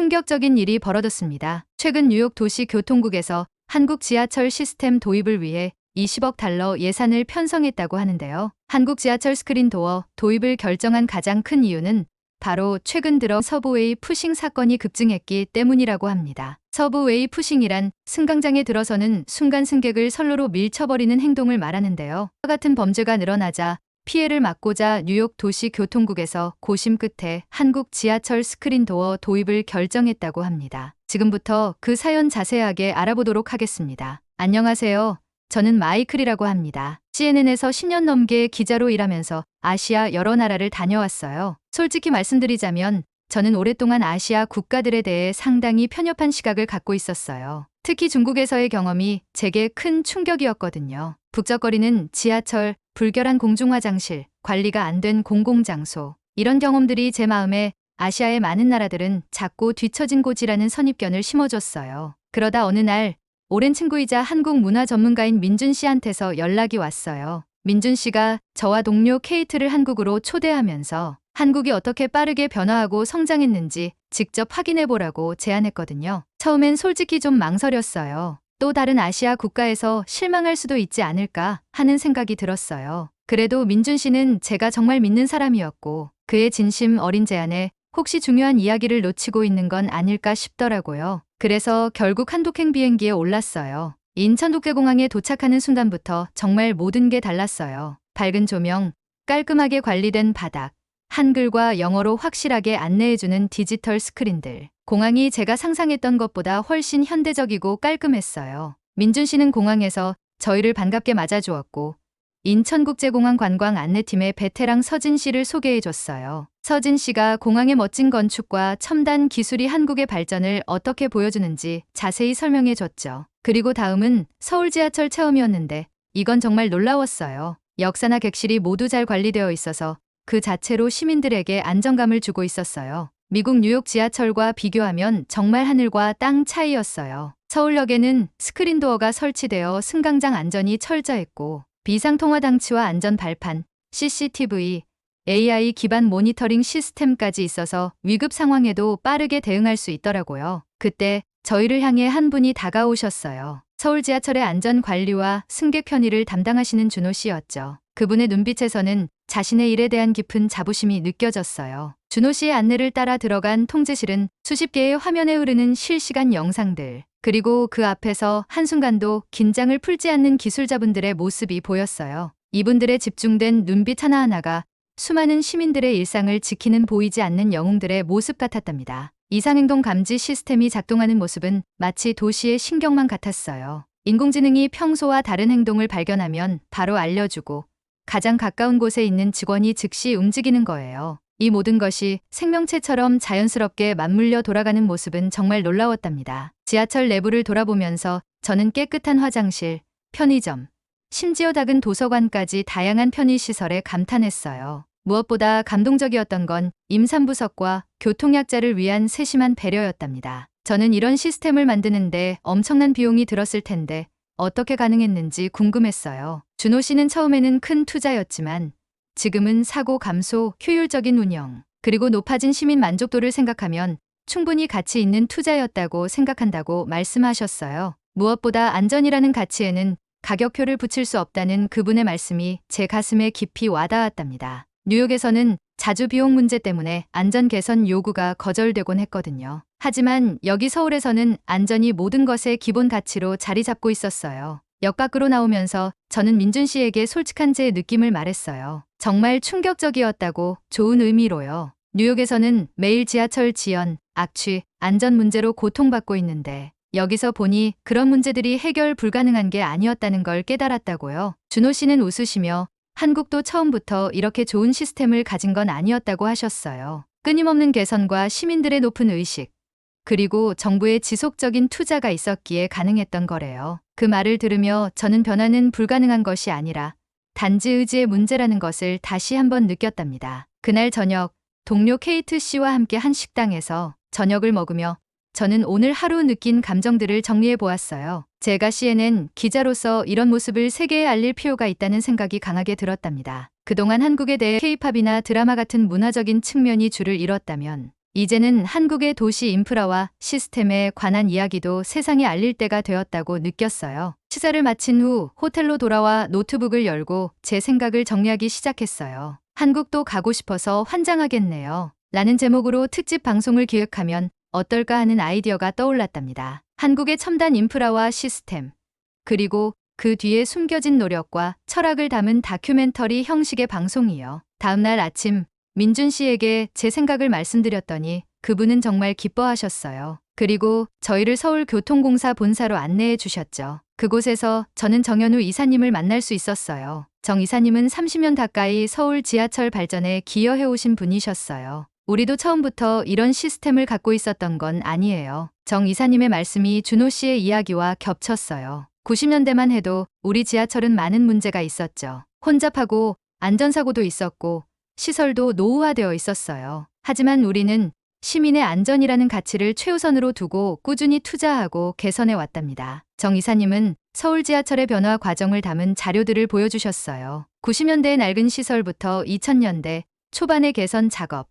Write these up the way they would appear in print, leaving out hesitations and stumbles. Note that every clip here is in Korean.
충격적인 일이 벌어졌습니다. 최근 뉴욕 도시교통국에서 한국 지하철 시스템 도입을 위해 20억 달러 예산을 편성했다고 하는데요. 한국 지하철 스크린 도어 도입을 결정한 가장 큰 이유는 바로 최근 들어 서브웨이 푸싱 사건이 급증했기 때문이라고 합니다. 서브웨이 푸싱이란 승강장에 들어서는 순간 승객을 선로로 밀쳐버리는 행동을 말하는데요. 이와 같은 범죄가 늘어나자 피해를 막고자 뉴욕 도시교통국에서 고심 끝에 한국 지하철 스크린 도어 도입을 결정했다고 합니다. 지금부터 그 사연 자세하게 알아보도록 하겠습니다. 안녕하세요. 저는 마이클이라고 합니다. CNN에서 10년 넘게 기자로 일하면서 아시아 여러 나라를 다녀왔어요. 솔직히 말씀드리자면 저는 오랫동안 아시아 국가들에 대해 상당히 편협한 시각을 갖고 있었어요. 특히 중국에서의 경험이 제게 큰 충격이었거든요. 북적거리는 지하철, 불결한 공중화장실, 관리가 안 된 공공장소. 이런 경험들이 제 마음에 아시아의 많은 나라들은 작고 뒤처진 곳이라는 선입견을 심어줬어요. 그러다 어느 날 오랜 친구이자 한국 문화 전문가인 민준 씨한테서 연락이 왔어요. 민준 씨가 저와 동료 케이트를 한국으로 초대하면서 한국이 어떻게 빠르게 변화하고 성장했는지 직접 확인해 보라고 제안했거든요. 처음엔 솔직히 좀 망설였어요. 또 다른 아시아 국가에서 실망할 수도 있지 않을까 하는 생각이 들었어요. 그래도 민준 씨는 제가 정말 믿는 사람이었고 그의 진심 어린 제안에 혹시 중요한 이야기를 놓치고 있는 건 아닐까 싶더라고요. 그래서 결국 한국행 비행기에 올랐어요. 인천국제공항에 도착하는 순간부터 정말 모든 게 달랐어요. 밝은 조명, 깔끔하게 관리된 바닥, 한글과 영어로 확실하게 안내해주는 디지털 스크린들. 공항이 제가 상상했던 것보다 훨씬 현대적이고 깔끔했어요. 민준 씨는 공항에서 저희를 반갑게 맞아주었고 인천국제공항 관광 안내팀의 베테랑 서진 씨를 소개해줬어요. 서진 씨가 공항의 멋진 건축과 첨단 기술이 한국의 발전을 어떻게 보여주는지 자세히 설명해줬죠. 그리고 다음은 서울 지하철 체험이었는데 이건 정말 놀라웠어요. 역사나 객실이 모두 잘 관리되어 있어서 그 자체로 시민들에게 안정감을 주고 있었어요. 미국 뉴욕 지하철과 비교하면 정말 하늘과 땅 차이였어요. 서울역에는 스크린 도어가 설치되어 승강장 안전이 철저했고 비상통화 장치와 안전 발판, CCTV, AI 기반 모니터링 시스템까지 있어서 위급 상황에도 빠르게 대응할 수 있더라고요. 그때 저희를 향해 한 분이 다가오셨어요. 서울 지하철의 안전 관리와 승객 편의를 담당하시는 준호 씨였죠. 그분의 눈빛에서는 자신의 일에 대한 깊은 자부심이 느껴졌어요. 준호 씨의 안내를 따라 들어간 통제실은 수십 개의 화면에 흐르는 실시간 영상들, 그리고 그 앞에서 한순간도 긴장을 풀지 않는 기술자분들의 모습이 보였어요. 이분들의 집중된 눈빛 하나하나가 수많은 시민들의 일상을 지키는 보이지 않는 영웅들의 모습 같았답니다. 이상행동 감지 시스템이 작동하는 모습은 마치 도시의 신경망 같았어요. 인공지능이 평소와 다른 행동을 발견하면 바로 알려주고 가장 가까운 곳에 있는 직원이 즉시 움직이는 거예요. 이 모든 것이 생명체처럼 자연스럽게 맞물려 돌아가는 모습은 정말 놀라웠답니다. 지하철 내부를 돌아보면서 저는 깨끗한 화장실, 편의점, 심지어 작은 도서관까지 다양한 편의시설에 감탄했어요. 무엇보다 감동적이었던 건 임산부석과 교통약자를 위한 세심한 배려였답니다. 저는 이런 시스템을 만드는데 엄청난 비용이 들었을 텐데 어떻게 가능했는지 궁금했어요. 준호 씨는 처음에는 큰 투자였지만 지금은 사고 감소, 효율적인 운영, 그리고 높아진 시민 만족도를 생각하면 충분히 가치 있는 투자였다고 생각한다고 말씀하셨어요. 무엇보다 안전이라는 가치에는 가격표를 붙일 수 없다는 그분의 말씀이 제 가슴에 깊이 와닿았답니다. 뉴욕에서는 자주 비용 문제 때문에 안전 개선 요구가 거절되곤 했거든요. 하지만 여기 서울에서는 안전이 모든 것의 기본 가치로 자리 잡고 있었어요. 역 밖으로 나오면서 저는 민준 씨에게 솔직한 제 느낌을 말했어요. 정말 충격적이었다고, 좋은 의미로요. 뉴욕에서는 매일 지하철 지연, 악취, 안전 문제로 고통받고 있는데 여기서 보니 그런 문제들이 해결 불가능한 게 아니었다는 걸 깨달았다고요. 준호 씨는 웃으시며 한국도 처음부터 이렇게 좋은 시스템을 가진 건 아니었다고 하셨어요. 끊임없는 개선과 시민들의 높은 의식, 그리고 정부의 지속적인 투자가 있었기에 가능했던 거래요. 그 말을 들으며 저는 변화는 불가능한 것이 아니라 단지 의지의 문제라는 것을 다시 한번 느꼈답니다. 그날 저녁, 동료 케이트 씨와 함께 한 식당에서 저녁을 먹으며 저는 오늘 하루 느낀 감정들을 정리해 보았어요. 제가 CNN 기자로서 이런 모습을 세계에 알릴 필요가 있다는 생각이 강하게 들었답니다. 그동안 한국에 대해 K-팝이나 드라마 같은 문화적인 측면이 줄을 이뤘다면 이제는 한국의 도시 인프라와 시스템에 관한 이야기도 세상에 알릴 때가 되었다고 느꼈어요. 시사를 마친 후 호텔로 돌아와 노트북을 열고 제 생각을 정리하기 시작했어요. 한국도 가고 싶어서 환장하겠네요. 라는 제목으로 특집 방송을 기획하면 어떨까 하는 아이디어가 떠올랐답니다. 한국의 첨단 인프라와 시스템, 그리고 그 뒤에 숨겨진 노력과 철학을 담은 다큐멘터리 형식의 방송이요. 다음날 아침 민준 씨에게 제 생각을 말씀드렸더니 그분은 정말 기뻐하셨어요. 그리고 저희를 서울교통공사 본사로 안내해 주셨죠. 그곳에서 저는 정현우 이사님을 만날 수 있었어요. 정 이사님은 30년 가까이 서울 지하철 발전에 기여해 오신 분이셨어요. 우리도 처음부터 이런 시스템을 갖고 있었던 건 아니에요. 정 이사님의 말씀이 준호 씨의 이야기와 겹쳤어요. 90년대만 해도 우리 지하철은 많은 문제가 있었죠. 혼잡하고 안전사고도 있었고 시설도 노후화되어 있었어요. 하지만 우리는 시민의 안전이라는 가치를 최우선으로 두고 꾸준히 투자하고 개선해 왔답니다. 정 이사님은 서울 지하철의 변화 과정을 담은 자료들을 보여주셨어요. 90년대의 낡은 시설부터 2000년대 초반의 개선 작업,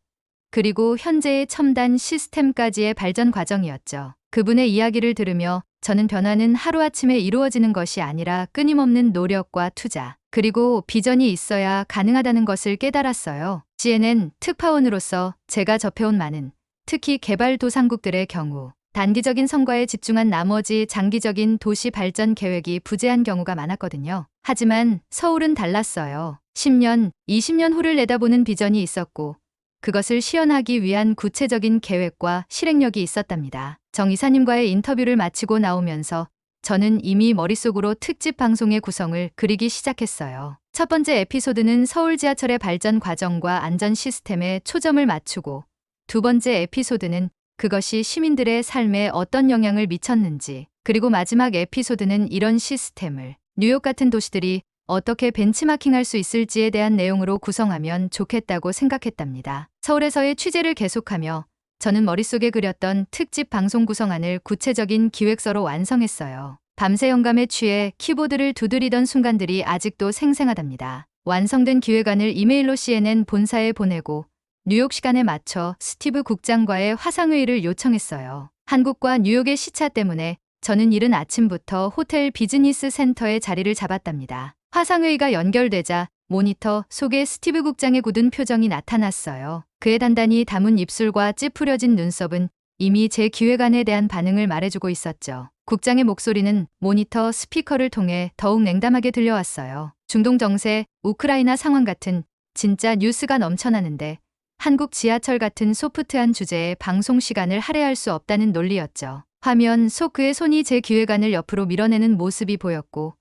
그리고 현재의 첨단 시스템까지의 발전 과정이었죠. 그분의 이야기를 들으며 저는 변화는 하루아침에 이루어지는 것이 아니라 끊임없는 노력과 투자, 그리고 비전이 있어야 가능하다는 것을 깨달았어요. CNN 특파원으로서 제가 접해온 많은, 특히 개발도상국들의 경우 단기적인 성과에 집중한 나머지 장기적인 도시 발전 계획이 부재한 경우가 많았거든요. 하지만 서울은 달랐어요. 10년, 20년 후를 내다보는 비전이 있었고 그것을 실현하기 위한 구체적인 계획과 실행력이 있었답니다. 정 이사님과의 인터뷰를 마치고 나오면서 저는 이미 머릿속으로 특집 방송의 구성을 그리기 시작했어요. 첫 번째 에피소드는 서울 지하철의 발전 과정과 안전 시스템에 초점을 맞추고, 두 번째 에피소드는 그것이 시민들의 삶에 어떤 영향을 미쳤는지, 그리고 마지막 에피소드는 이런 시스템을 뉴욕 같은 도시들이 어떻게 벤치마킹할 수 있을지에 대한 내용으로 구성하면 좋겠다고 생각했답니다. 서울에서의 취재를 계속하며 저는 머릿속에 그렸던 특집 방송 구성안을 구체적인 기획서로 완성했어요. 밤새 영감에 취해 키보드를 두드리던 순간들이 아직도 생생하답니다. 완성된 기획안을 이메일로 CNN 본사에 보내고 뉴욕 시간에 맞춰 스티브 국장과의 화상회의를 요청했어요. 한국과 뉴욕의 시차 때문에 저는 이른 아침부터 호텔 비즈니스 센터에 자리를 잡았답니다. 화상회의가 연결되자 모니터 속에 스티브 국장의 굳은 표정이 나타났어요. 그의 단단히 담은 입술과 찌푸려진 눈썹은 이미 제 기획안에 대한 반응을 말해주고 있었죠. 국장의 목소리는 모니터 스피커를 통해 더욱 냉담하게 들려왔어요. 중동 정세, 우크라이나 상황 같은 진짜 뉴스가 넘쳐나는데 한국 지하철 같은 소프트한 주제에 방송 시간을 할애할 수 없다는 논리였죠. 화면 속 그의 손이 제 기획안을 옆으로 밀어내는 모습이 보였고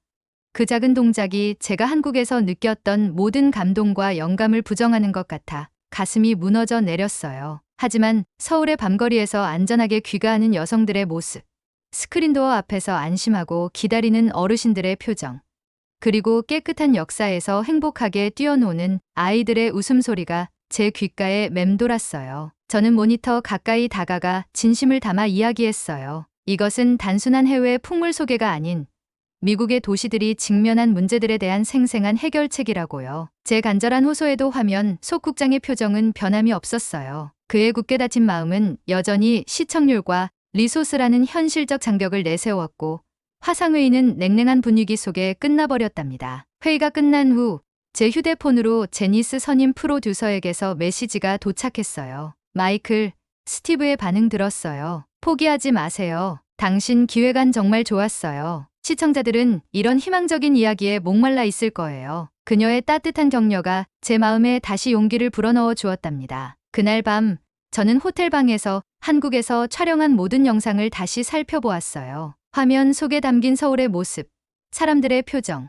그 작은 동작이 제가 한국에서 느꼈던 모든 감동과 영감을 부정하는 것 같아 가슴이 무너져 내렸어요. 하지만 서울의 밤거리에서 안전하게 귀가하는 여성들의 모습, 스크린도어 앞에서 안심하고 기다리는 어르신들의 표정, 그리고 깨끗한 역사에서 행복하게 뛰어노는 아이들의 웃음소리가 제 귓가에 맴돌았어요. 저는 모니터 가까이 다가가 진심을 담아 이야기했어요. 이것은 단순한 해외 풍물 소개가 아닌 미국의 도시들이 직면한 문제들에 대한 생생한 해결책이라고요. 제 간절한 호소에도 화면 속 국장의 표정은 변함이 없었어요. 그의 굳게 닫힌 마음은 여전히 시청률과 리소스라는 현실적 장벽을 내세웠고 화상회의는 냉랭한 분위기 속에 끝나버렸답니다. 회의가 끝난 후 제 휴대폰으로 제니스 선임 프로듀서에게서 메시지가 도착했어요. 마이클, 스티브의 반응 들었어요. 포기하지 마세요. 당신 기획안 정말 좋았어요. 시청자들은 이런 희망적인 이야기에 목말라 있을 거예요. 그녀의 따뜻한 격려가 제 마음에 다시 용기를 불어넣어 주었답니다. 그날 밤 저는 호텔방에서 한국에서 촬영한 모든 영상을 다시 살펴보았어요. 화면 속에 담긴 서울의 모습, 사람들의 표정,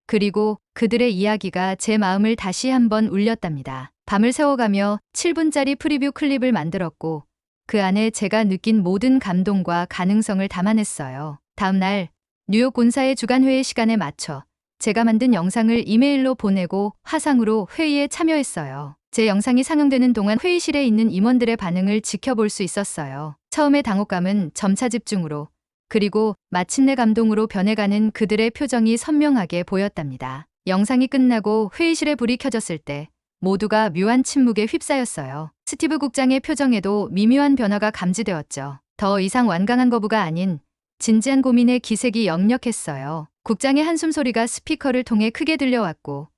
그리고 그들의 이야기가 제 마음을 다시 한번 울렸답니다. 밤을 새워가며 7분짜리 프리뷰 클립을 만들었고 그 안에 제가 느낀 모든 감동과 가능성을 담아냈어요. 다음 날 뉴욕 본사의 주간회의 시간에 맞춰 제가 만든 영상을 이메일로 보내고 화상으로 회의에 참여했어요. 제 영상이 상영되는 동안 회의실에 있는 임원들의 반응을 지켜볼 수 있었어요. 처음의 당혹감은 점차 집중으로, 그리고 마침내 감동으로 변해가는 그들의 표정이 선명하게 보였답니다. 영상이 끝나고 회의실에 불이 켜졌을 때 모두가 묘한 침묵에 휩싸였어요. 스티브 국장의 표정에도 미묘한 변화가 감지되었죠. 더 이상 완강한 거부가 아닌 진지한 고민의 기색이 역력했어요. 국장의 한숨 소리가 스피커를 통해 크게 들려왔고,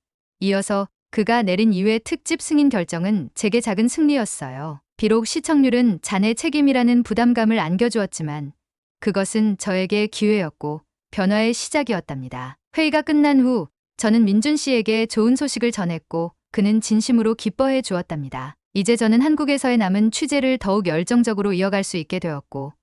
이어서 그가 내린 2회 특집 승인 결정은 제게 작은 승리였어요. 비록 시청률은 자네 책임이라는 부담감을 안겨주었지만 그것은 저에게 기회였고 변화의 시작이었답니다. 회의가 끝난 후 저는 민준 씨에게 좋은 소식을 전했고 그는 진심으로 기뻐해 주었답니다. 이제 저는 한국에서의 남은 취재를 더욱 열정적으로 이어갈 수 있게 되었고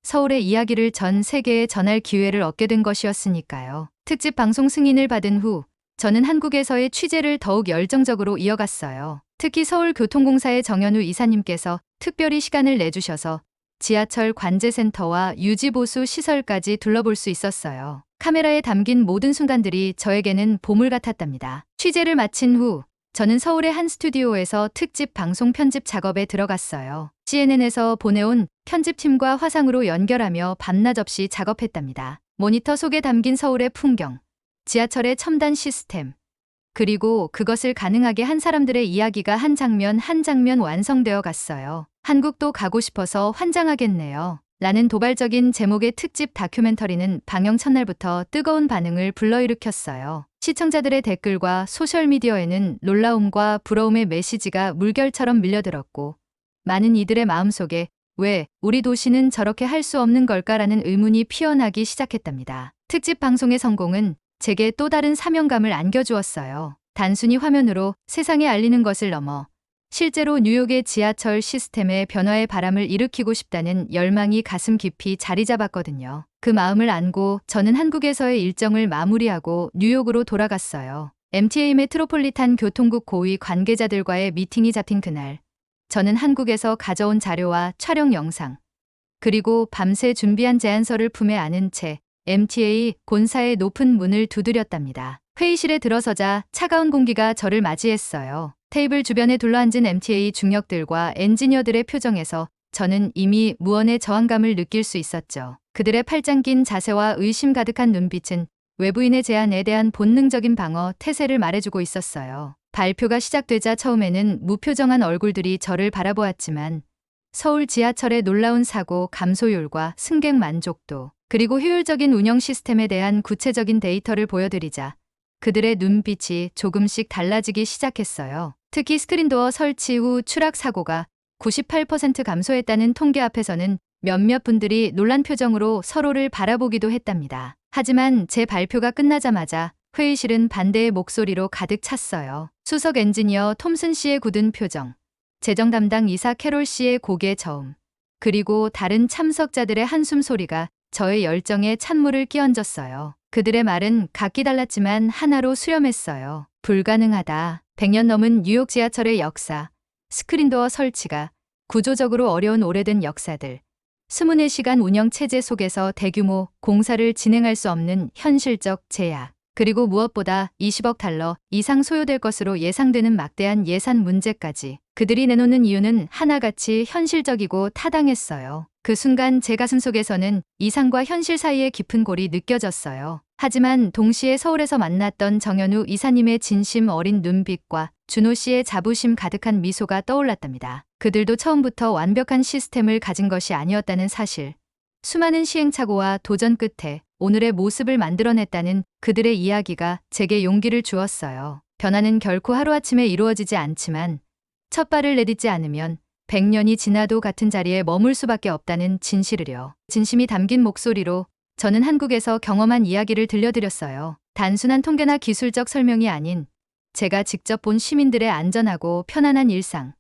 서울의 이야기를 전 세계에 전할 기회를 얻게 된 것이었으니까요. 특집 방송 승인을 받은 후 저는 한국에서의 취재를 더욱 열정적으로 이어갔어요. 특히 서울교통공사의 정현우 이사님께서 특별히 시간을 내주셔서 지하철 관제센터와 유지보수 시설까지 둘러볼 수 있었어요. 카메라에 담긴 모든 순간들이 저에게는 보물 같았답니다. 취재를 마친 후 저는 서울의 한 스튜디오에서 특집 방송 편집 작업에 들어갔어요. CNN에서 보내온 편집팀과 화상으로 연결하며 밤낮 없이 작업했답니다. 모니터 속에 담긴 서울의 풍경, 지하철의 첨단 시스템, 그리고 그것을 가능하게 한 사람들의 이야기가 한 장면 한 장면 완성되어 갔어요. 한국도 가고 싶어서 환장하겠네요. 라는 도발적인 제목의 특집 다큐멘터리는 방영 첫날부터 뜨거운 반응을 불러일으켰어요. 시청자들의 댓글과 소셜미디어에는 놀라움과 부러움의 메시지가 물결처럼 밀려들었고 많은 이들의 마음속에 왜 우리 도시는 저렇게 할 수 없는 걸까라는 의문이 피어나기 시작했답니다. 특집 방송의 성공은 제게 또 다른 사명감을 안겨주었어요. 단순히 화면으로 세상에 알리는 것을 넘어 실제로 뉴욕의 지하철 시스템의 변화의 바람을 일으키고 싶다는 열망이 가슴 깊이 자리 잡았거든요. 그 마음을 안고 저는 한국에서의 일정을 마무리하고 뉴욕으로 돌아갔어요. MTA 메트로폴리탄 교통국 고위 관계자들과의 미팅이 잡힌 그날, 저는 한국에서 가져온 자료와 촬영 영상, 그리고 밤새 준비한 제안서를 품에 안은 채 MTA 본사의 높은 문을 두드렸답니다. 회의실에 들어서자 차가운 공기가 저를 맞이했어요. 테이블 주변에 둘러앉은 MTA 중역들과 엔지니어들의 표정에서 저는 이미 무언의 저항감을 느낄 수 있었죠. 그들의 팔짱 낀 자세와 의심 가득한 눈빛은 외부인의 제안에 대한 본능적인 방어 태세를 말해주고 있었어요. 발표가 시작되자 처음에는 무표정한 얼굴들이 저를 바라보았지만 서울 지하철의 놀라운 사고 감소율과 승객 만족도, 그리고 효율적인 운영 시스템에 대한 구체적인 데이터를 보여드리자 그들의 눈빛이 조금씩 달라지기 시작했어요. 특히 스크린도어 설치 후 추락 사고가 98% 감소했다는 통계 앞에서는 몇몇 분들이 놀란 표정으로 서로를 바라보기도 했답니다. 하지만 제 발표가 끝나자마자 회의실은 반대의 목소리로 가득 찼어요. 수석 엔지니어 톰슨 씨의 굳은 표정, 재정 담당 이사 캐롤 씨의 고개 저음, 그리고 다른 참석자들의 한숨 소리가 저의 열정에 찬물을 끼얹었어요. 그들의 말은 각기 달랐지만 하나로 수렴했어요. 불가능하다. 100년 넘은 뉴욕 지하철의 역사, 스크린도어 설치가 구조적으로 어려운 오래된 역사들, 24시간 운영 체제 속에서 대규모 공사를 진행할 수 없는 현실적 제약, 그리고 무엇보다 20억 달러 이상 소요될 것으로 예상되는 막대한 예산 문제까지 그들이 내놓는 이유는 하나같이 현실적이고 타당했어요. 그 순간 제 가슴 속에서는 이상과 현실 사이의 깊은 골이 느껴졌어요. 하지만 동시에 서울에서 만났던 정현우 이사님의 진심 어린 눈빛과 준호 씨의 자부심 가득한 미소가 떠올랐답니다. 그들도 처음부터 완벽한 시스템을 가진 것이 아니었다는 사실, 수많은 시행착오와 도전 끝에 오늘의 모습을 만들어냈다는 그들의 이야기가 제게 용기를 주었어요. 변화는 결코 하루아침에 이루어지지 않지만 첫 발을 내딛지 않으면 100년이 지나도 같은 자리에 머물 수밖에 없다는 진실을요. 진심이 담긴 목소리로 저는 한국에서 경험한 이야기를 들려드렸어요. 단순한 통계나 기술적 설명이 아닌 제가 직접 본 시민들의 안전하고 편안한 일상,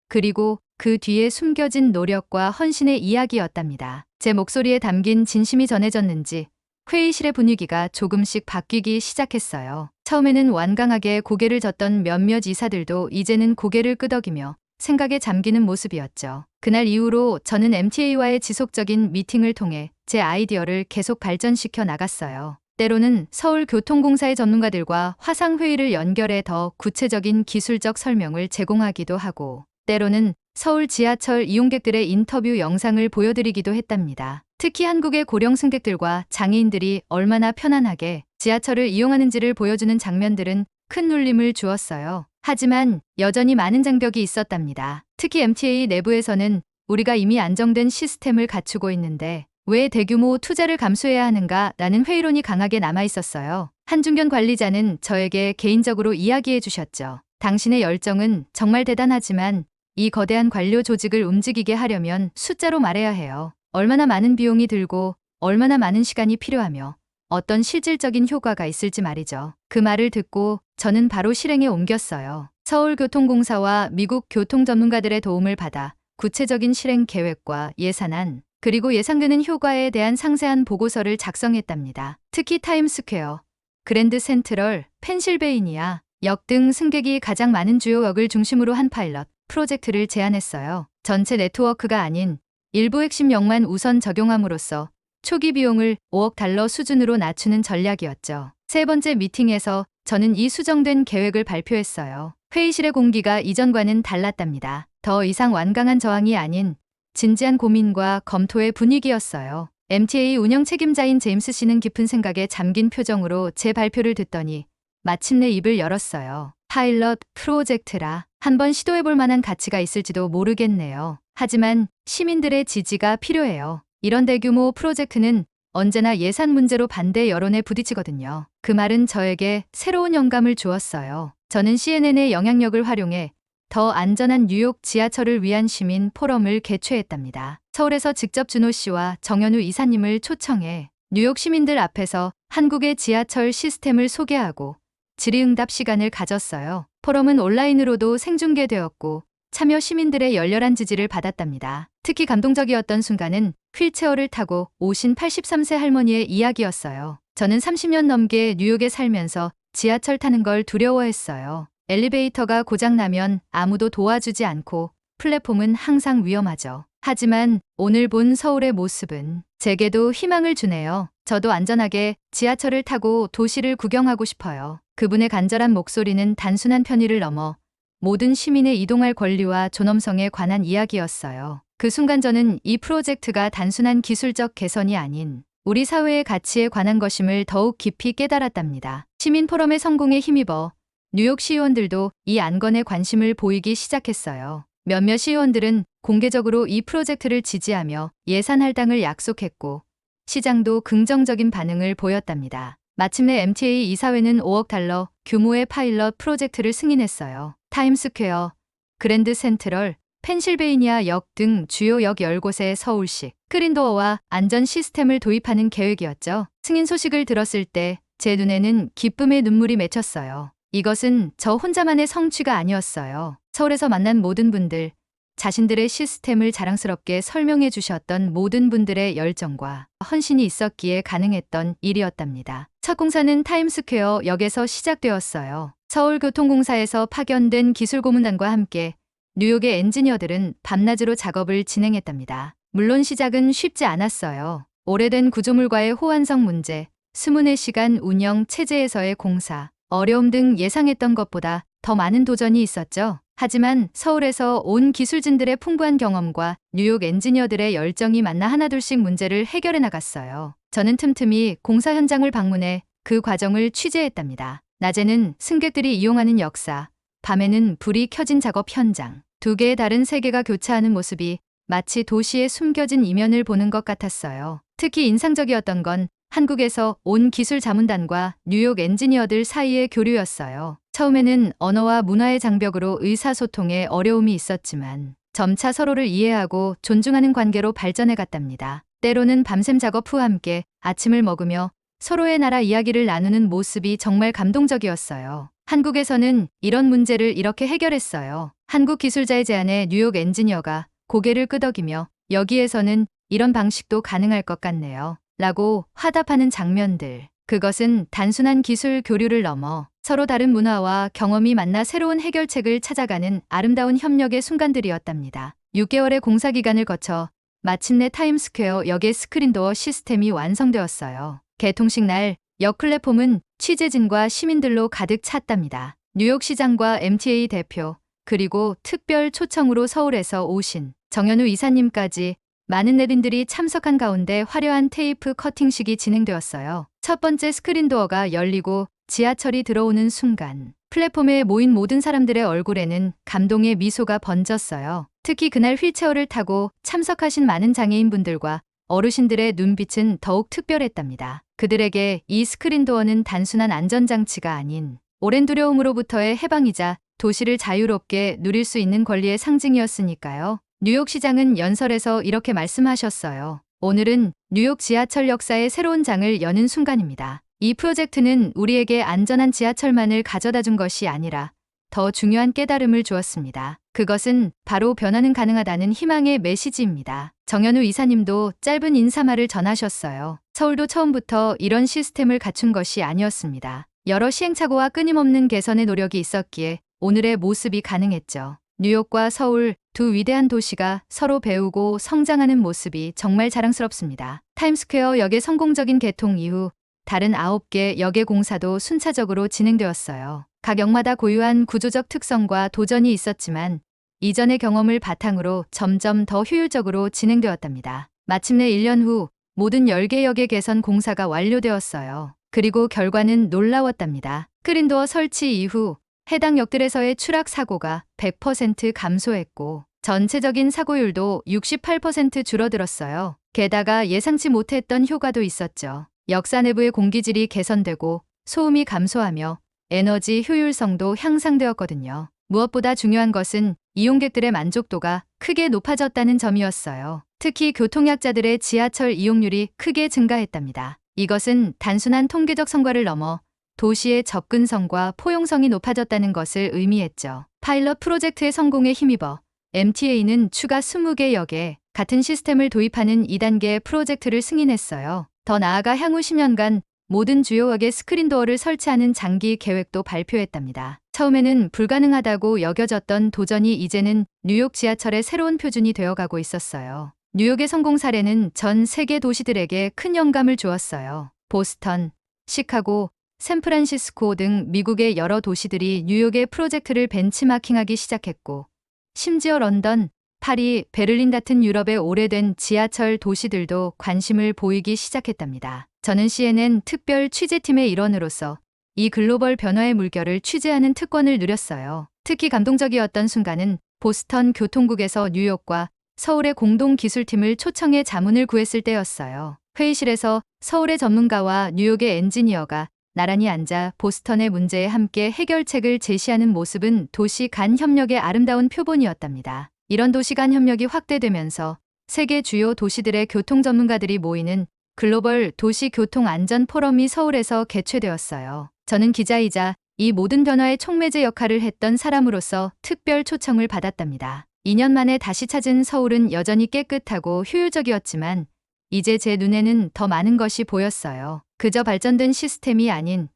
그리고 그 뒤에 숨겨진 노력과 헌신의 이야기였답니다. 제 목소리에 담긴 진심이 전해졌는지 회의실의 분위기가 조금씩 바뀌기 시작했어요. 처음에는 완강하게 고개를 젓던 몇몇 이사들도 이제는 고개를 끄덕이며 생각에 잠기는 모습이었죠. 그날 이후로 저는 MTA와의 지속적인 미팅을 통해 제 아이디어를 계속 발전시켜 나갔어요. 때로는 서울교통공사의 전문가들과 화상회의를 연결해 더 구체적인 기술적 설명을 제공하기도 하고, 때로는 서울 지하철 이용객들의 인터뷰 영상을 보여드리기도 했답니다. 특히 한국의 고령 승객들과 장애인들이 얼마나 편안하게 지하철을 이용하는지를 보여주는 장면들은 큰 울림을 주었어요. 하지만 여전히 많은 장벽이 있었답니다. 특히 MTA 내부에서는 우리가 이미 안정된 시스템을 갖추고 있는데 왜 대규모 투자를 감수해야 하는가라는 회의론이 강하게 남아 있었어요. 한중견 관리자는 저에게 개인적으로 이야기해 주셨죠. 당신의 열정은 정말 대단하지만 이 거대한 관료 조직을 움직이게 하려면 숫자로 말해야 해요. 얼마나 많은 비용이 들고 얼마나 많은 시간이 필요하며 어떤 실질적인 효과가 있을지 말이죠. 그 말을 듣고 저는 바로 실행에 옮겼어요. 서울교통공사와 미국 교통 전문가들의 도움을 받아 구체적인 실행 계획과 예산안, 그리고 예상되는 효과에 대한 상세한 보고서를 작성했답니다. 특히 타임스퀘어, 그랜드 센트럴, 펜실베이니아 역 등 승객이 가장 많은 주요 역을 중심으로 한 파일럿 프로젝트를 제안했어요. 전체 네트워크가 아닌 일부 핵심 역만 우선 적용함으로써 초기 비용을 5억 달러 수준으로 낮추는 전략이었죠. 세 번째 미팅에서 저는 이 수정된 계획을 발표했어요. 회의실의 공기가 이전과는 달랐답니다. 더 이상 완강한 저항이 아닌 진지한 고민과 검토의 분위기였어요. MTA 운영 책임자인 제임스 씨는 깊은 생각에 잠긴 표정으로 제 발표를 듣더니 마침내 입을 열었어요. 파일럿 프로젝트라 한번 시도해볼 만한 가치가 있을지도 모르겠네요. 하지만 시민들의 지지가 필요해요. 이런 대규모 프로젝트는 언제나 예산 문제로 반대 여론에 부딪히거든요. 그 말은 저에게 새로운 영감을 주었어요. 저는 CNN의 영향력을 활용해 더 안전한 뉴욕 지하철을 위한 시민 포럼을 개최했답니다. 서울에서 직접 준호 씨와 정현우 이사님을 초청해 뉴욕 시민들 앞에서 한국의 지하철 시스템을 소개하고 질의응답 시간을 가졌어요. 포럼은 온라인으로도 생중계되었고 참여 시민들의 열렬한 지지를 받았답니다. 특히 감동적이었던 순간은 휠체어를 타고 오신 83세 할머니의 이야기였어요. 저는 30년 넘게 뉴욕에 살면서 지하철 타는 걸 두려워했어요. 엘리베이터가 고장나면 아무도 도와주지 않고 플랫폼은 항상 위험하죠. 하지만 오늘 본 서울의 모습은 제게도 희망을 주네요. 저도 안전하게 지하철을 타고 도시를 구경하고 싶어요. 그분의 간절한 목소리는 단순한 편의를 넘어 모든 시민의 이동할 권리와 존엄성에 관한 이야기였어요. 그 순간 저는 이 프로젝트가 단순한 기술적 개선이 아닌 우리 사회의 가치에 관한 것임을 더욱 깊이 깨달았답니다. 시민 포럼의 성공에 힘입어 뉴욕 시의원들도 이 안건에 관심을 보이기 시작했어요. 몇몇 시의원들은 공개적으로 이 프로젝트를 지지하며 예산 할당을 약속했고 시장도 긍정적인 반응을 보였답니다. 마침내 MTA 이사회는 5억 달러 규모의 파일럿 프로젝트를 승인했어요. 타임스퀘어, 그랜드 센트럴, 펜실베이니아 역 등 주요 역 10곳에 서울식 스크린도어와 안전 시스템을 도입하는 계획이었죠. 승인 소식을 들었을 때 제 눈에는 기쁨의 눈물이 맺혔어요. 이것은 저 혼자만의 성취가 아니었어요. 서울에서 만난 모든 분들, 자신들의 시스템을 자랑스럽게 설명해 주셨던 모든 분들의 열정과 헌신이 있었기에 가능했던 일이었답니다. 첫 공사는 타임스퀘어 역에서 시작되었어요. 서울교통공사에서 파견된 기술고문단과 함께 뉴욕의 엔지니어들은 밤낮으로 작업을 진행했답니다. 물론 시작은 쉽지 않았어요. 오래된 구조물과의 호환성 문제, 24시간 운영 체제에서의 공사, 어려움 등 예상했던 것보다 더 많은 도전이 있었죠. 하지만 서울에서 온 기술진들의 풍부한 경험과 뉴욕 엔지니어들의 열정이 만나 하나둘씩 문제를 해결해 나갔어요. 저는 틈틈이 공사 현장을 방문해 그 과정을 취재했답니다. 낮에는 승객들이 이용하는 역사, 밤에는 불이 켜진 작업 현장, 두 개의 다른 세계가 교차하는 모습이 마치 도시의 숨겨진 이면을 보는 것 같았어요. 특히 인상적이었던 건 한국에서 온 기술 자문단과 뉴욕 엔지니어들 사이의 교류였어요. 처음에는 언어와 문화의 장벽으로 의사소통에 어려움이 있었지만 점차 서로를 이해하고 존중하는 관계로 발전해 갔답니다. 때로는 밤샘 작업 후 함께 아침을 먹으며 서로의 나라 이야기를 나누는 모습이 정말 감동적이었어요. 한국에서는 이런 문제를 이렇게 해결했어요. 한국 기술자의 제안에 뉴욕 엔지니어가 고개를 끄덕이며 여기에서는 이런 방식도 가능할 것 같네요. 라고 화답하는 장면들. 그것은 단순한 기술 교류를 넘어 서로 다른 문화와 경험이 만나 새로운 해결책을 찾아가는 아름다운 협력의 순간들이었답니다. 6개월의 공사 기간을 거쳐 마침내 타임스퀘어 역의 스크린도어 시스템이 완성되었어요. 개통식 날 역 플랫폼은 취재진과 시민들로 가득 찼답니다. 뉴욕시장과 MTA 대표, 그리고 특별 초청으로 서울에서 오신 정현우 이사님까지 많은 내빈들이 참석한 가운데 화려한 테이프 커팅식이 진행되었어요. 첫 번째 스크린도어가 열리고 지하철이 들어오는 순간 플랫폼에 모인 모든 사람들의 얼굴에는 감동의 미소가 번졌어요. 특히 그날 휠체어를 타고 참석하신 많은 장애인분들과 어르신들의 눈빛은 더욱 특별했답니다. 그들에게 이 스크린도어는 단순한 안전장치가 아닌 오랜 두려움으로부터의 해방이자 도시를 자유롭게 누릴 수 있는 권리의 상징이었으니까요. 뉴욕시장은 연설에서 이렇게 말씀하셨어요. 오늘은 뉴욕 지하철 역사의 새로운 장을 여는 순간입니다. 이 프로젝트는 우리에게 안전한 지하철만을 가져다 준 것이 아니라 더 중요한 깨달음을 주었습니다. 그것은 바로 변화는 가능하다는 희망의 메시지입니다. 정현우 이사님도 짧은 인사말을 전하셨어요. 서울도 처음부터 이런 시스템을 갖춘 것이 아니었습니다. 여러 시행착오와 끊임없는 개선의 노력이 있었기에 오늘의 모습이 가능했죠. 뉴욕과 서울 두 위대한 도시가 서로 배우고 성장하는 모습이 정말 자랑스럽습니다. 타임스퀘어 역의 성공적인 개통 이후 다른 9개 역의 공사도 순차적으로 진행되었어요. 각 역마다 고유한 구조적 특성과 도전이 있었지만 이전의 경험을 바탕으로 점점 더 효율적으로 진행되었답니다. 마침내 1년 후 모든 10개 역의 개선 공사가 완료되었어요. 그리고 결과는 놀라웠답니다. 스크린도어 설치 이후 해당 역들에서의 추락 사고가 100% 감소했고 전체적인 사고율도 68% 줄어들었어요. 게다가 예상치 못했던 효과도 있었죠. 역사 내부의 공기질이 개선되고 소음이 감소하며 에너지 효율성도 향상되었거든요. 무엇보다 중요한 것은 이용객들의 만족도가 크게 높아졌다는 점이었어요. 특히 교통약자들의 지하철 이용률이 크게 증가했답니다. 이것은 단순한 통계적 성과를 넘어 도시의 접근성과 포용성이 높아졌다는 것을 의미했죠. 파일럿 프로젝트의 성공에 힘입어 MTA는 추가 20개 역에 같은 시스템을 도입하는 2단계 프로젝트를 승인했어요. 더 나아가 향후 10년간 모든 주요 역에 스크린도어를 설치하는 장기 계획도 발표했답니다. 처음에는 불가능하다고 여겨졌던 도전이 이제는 뉴욕 지하철의 새로운 표준이 되어가고 있었어요. 뉴욕의 성공 사례는 전 세계 도시들에게 큰 영감을 주었어요. 보스턴, 시카고, 샌프란시스코 등 미국의 여러 도시들이 뉴욕의 프로젝트를 벤치마킹하기 시작했고, 심지어 런던, 파리, 베를린 같은 유럽의 오래된 지하철 도시들도 관심을 보이기 시작했답니다. 저는 CNN 특별 취재팀의 일원으로서 이 글로벌 변화의 물결을 취재하는 특권을 누렸어요. 특히 감동적이었던 순간은 보스턴 교통국에서 뉴욕과 서울의 공동 기술팀을 초청해 자문을 구했을 때였어요. 회의실에서 서울의 전문가와 뉴욕의 엔지니어가 나란히 앉아 보스턴의 문제에 함께 해결책을 제시하는 모습은 도시 간 협력의 아름다운 표본이었답니다. 이런 도시 간 협력이 확대되면서 세계 주요 도시들의 교통 전문가들이 모이는 글로벌 도시 교통 안전 포럼이 서울에서 개최되었어요. 저는 기자이자 이 모든 변화의 촉매제 역할을 했던 사람으로서 특별 초청을 받았답니다. 2년 만에 다시 찾은 서울은 여전히 깨끗하고 효율적이었지만 이제 제 눈에는 더 많은 것이 보였어요. 그저 발전된 시스템이 아닌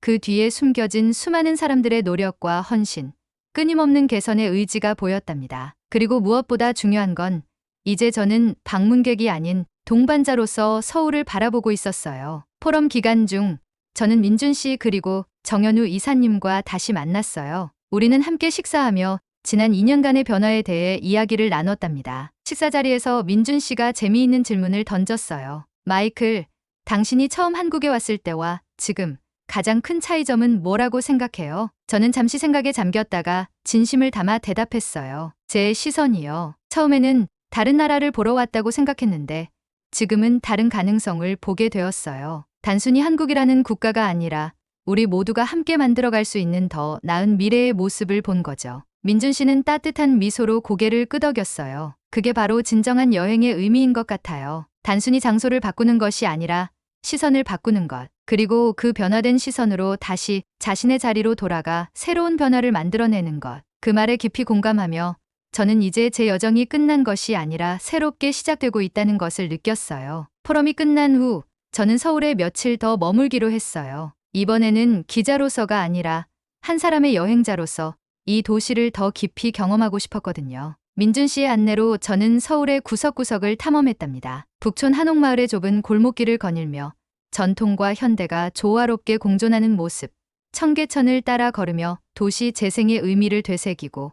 그 뒤에 숨겨진 수많은 사람들의 노력과 헌신, 끊임없는 개선의 의지가 보였답니다. 그리고 무엇보다 중요한 건 이제 저는 방문객이 아닌 동반자로서 서울을 바라보고 있었어요. 포럼 기간 중 저는 민준 씨 그리고 정현우 이사님과 다시 만났어요. 우리는 함께 식사하며 지난 2년간의 변화에 대해 이야기를 나눴답니다. 식사 자리에서 민준 씨가 재미있는 질문을 던졌어요. 마이클, 당신이 처음 한국에 왔을 때와 지금 가장 큰 차이점은 뭐라고 생각해요? 저는 잠시 생각에 잠겼다가 진심을 담아 대답했어요. 제 시선이요. 처음에는 다른 나라를 보러 왔다고 생각했는데 지금은 다른 가능성을 보게 되었어요. 단순히 한국이라는 국가가 아니라 우리 모두가 함께 만들어갈 수 있는 더 나은 미래의 모습을 본 거죠. 민준 씨는 따뜻한 미소로 고개를 끄덕였어요. 그게 바로 진정한 여행의 의미인 것 같아요. 단순히 장소를 바꾸는 것이 아니라 시선을 바꾸는 것. 그리고 그 변화된 시선으로 다시 자신의 자리로 돌아가 새로운 변화를 만들어내는 것. 그 말에 깊이 공감하며 저는 이제 제 여정이 끝난 것이 아니라 새롭게 시작되고 있다는 것을 느꼈어요. 포럼이 끝난 후 저는 서울에 며칠 더 머물기로 했어요. 이번에는 기자로서가 아니라 한 사람의 여행자로서 이 도시를 더 깊이 경험하고 싶었거든요. 민준 씨의 안내로 저는 서울의 구석구석을 탐험했답니다. 북촌 한옥마을의 좁은 골목길을 거닐며 전통과 현대가 조화롭게 공존하는 모습, 청계천을 따라 걸으며 도시 재생의 의미를 되새기고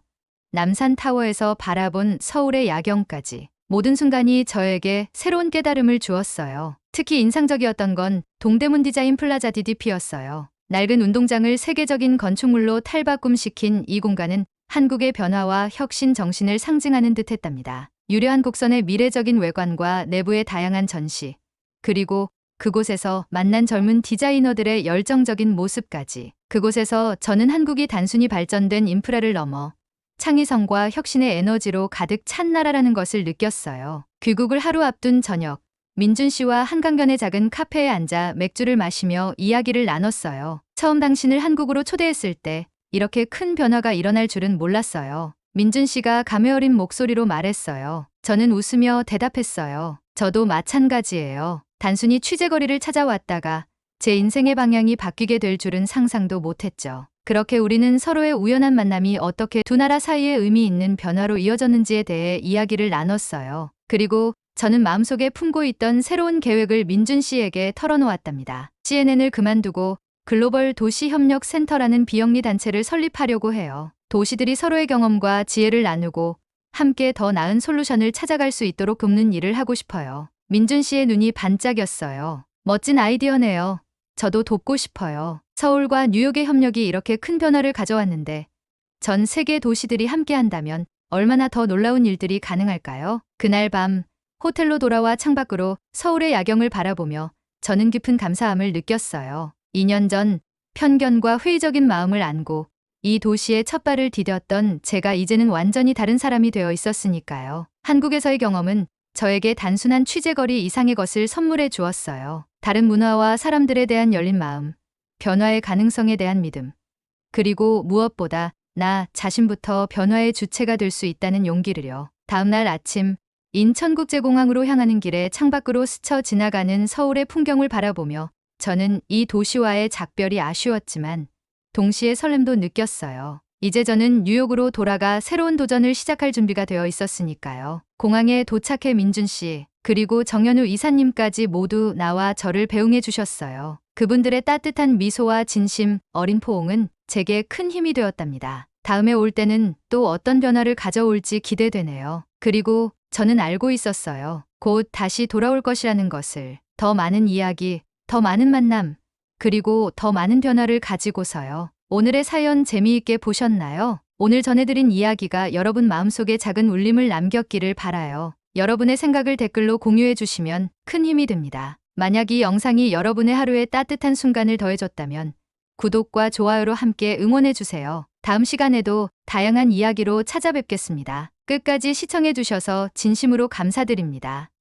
남산타워에서 바라본 서울의 야경까지 모든 순간이 저에게 새로운 깨달음을 주었어요. 특히 인상적이었던 건 동대문 디자인 플라자 DDP였어요. 낡은 운동장을 세계적인 건축물로 탈바꿈시킨 이 공간은 한국의 변화와 혁신 정신을 상징하는 듯했답니다. 유려한 곡선의 미래적인 외관과 내부의 다양한 전시, 그리고 그곳에서 만난 젊은 디자이너들의 열정적인 모습까지. 그곳에서 저는 한국이 단순히 발전된 인프라를 넘어 창의성과 혁신의 에너지로 가득 찬 나라라는 것을 느꼈어요. 귀국을 하루 앞둔 저녁, 민준 씨와 한강변의 작은 카페에 앉아 맥주를 마시며 이야기를 나눴어요. 처음 당신을 한국으로 초대했을 때 이렇게 큰 변화가 일어날 줄은 몰랐어요. 민준 씨가 감회 어린 목소리로 말했어요. 저는 웃으며 대답했어요. 저도 마찬가지예요. 단순히 취재거리를 찾아왔다가 제 인생의 방향이 바뀌게 될 줄은 상상도 못했죠. 그렇게 우리는 서로의 우연한 만남이 어떻게 두 나라 사이에 의미 있는 변화로 이어졌는지에 대해 이야기를 나눴어요. 그리고 저는 마음속에 품고 있던 새로운 계획을 민준 씨에게 털어놓았답니다. CNN을 그만두고 글로벌 도시협력센터라는 비영리 단체를 설립하려고 해요. 도시들이 서로의 경험과 지혜를 나누고 함께 더 나은 솔루션을 찾아갈 수 있도록 돕는 일을 하고 싶어요. 민준 씨의 눈이 반짝였어요. 멋진 아이디어네요. 저도 돕고 싶어요. 서울과 뉴욕의 협력이 이렇게 큰 변화를 가져왔는데 전 세계 도시들이 함께 한다면 얼마나 더 놀라운 일들이 가능할까요? 그날 밤 호텔로 돌아와 창밖으로 서울의 야경을 바라보며 저는 깊은 감사함을 느꼈어요. 2년 전 편견과 회의적인 마음을 안고 이 도시에 첫 발을 디뎠던 제가 이제는 완전히 다른 사람이 되어 있었으니까요. 한국에서의 경험은 저에게 단순한 취재거리 이상의 것을 선물해 주었어요. 다른 문화와 사람들에 대한 열린 마음, 변화의 가능성에 대한 믿음, 그리고 무엇보다 나 자신부터 변화의 주체가 될 수 있다는 용기를요. 다음 날 아침 인천국제공항으로 향하는 길에 창밖으로 스쳐 지나가는 서울의 풍경을 바라보며 저는 이 도시와의 작별이 아쉬웠지만 동시에 설렘도 느꼈어요. 이제 저는 뉴욕으로 돌아가 새로운 도전을 시작할 준비가 되어 있었으니까요. 공항에 도착해 민준 씨, 그리고 정현우 이사님까지 모두 나와 저를 배웅해 주셨어요. 그분들의 따뜻한 미소와 진심, 어린 포옹은 제게 큰 힘이 되었답니다. 다음에 올 때는 또 어떤 변화를 가져올지 기대되네요. 그리고 저는 알고 있었어요. 곧 다시 돌아올 것이라는 것을. 더 많은 이야기, 더 많은 만남, 그리고 더 많은 변화를 가지고서요. 오늘의 사연 재미있게 보셨나요? 오늘 전해드린 이야기가 여러분 마음속에 작은 울림을 남겼기를 바라요. 여러분의 생각을 댓글로 공유해 주시면 큰 힘이 됩니다. 만약 이 영상이 여러분의 하루에 따뜻한 순간을 더해줬다면 구독과 좋아요로 함께 응원해 주세요. 다음 시간에도 다양한 이야기로 찾아뵙겠습니다. 끝까지 시청해 주셔서 진심으로 감사드립니다.